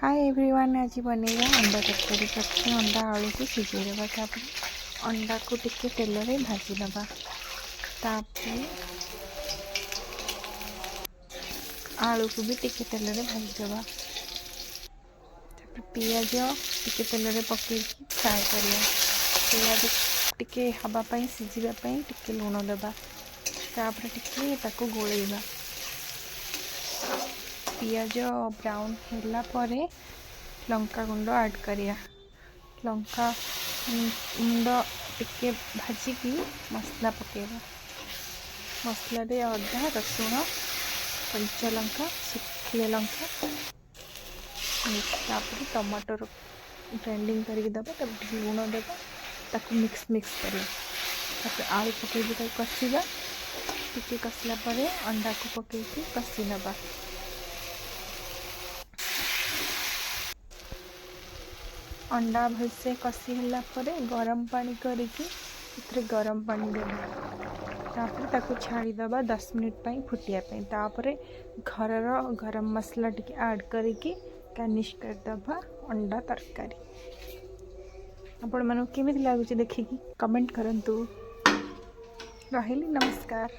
Hi everyone, आज बनेगा अंडा तरकारी। प्रथम अंडा आलू को सिझे देवा, अंडा को टिके तेल में भाजी दबा, आलू को भी टिके तेल में भाजी दबा, पियाज टिके तेल में पकई फ्राए करिया। पियाज टिके हवापाई सिझापी टिके लुण देवा, तापर टिके ताको गोलेइबा। पियाज ब्राउन होला परे लंका गुंड ऐड करिया। लंका गुंड टिके भाजिकी मसला पकेबा। मसला रे अदा रसुण कंचा लंका सुखिला लंका तापर टमाटर ग्राइंडिंग करके दबा, लुण देवा, ताको मिक्स करिया। आलू पकई कषिबा, टिके कषिला परे अंडा को पकई कषि नबा। अंडा भलसे कषि होला परे गरम पानी करके गरम पानी देवा, तापर ताको छाड़ी दबा 10 मिनिट पाई फुटिया पाई। तापर घरर गरम मसला टिके ऐड करके गार्निश कर दबा अंडा तरकारी। आपण मानू केमिति लागुची देखिकी कमेंट करंतु। रहिली, नमस्कार।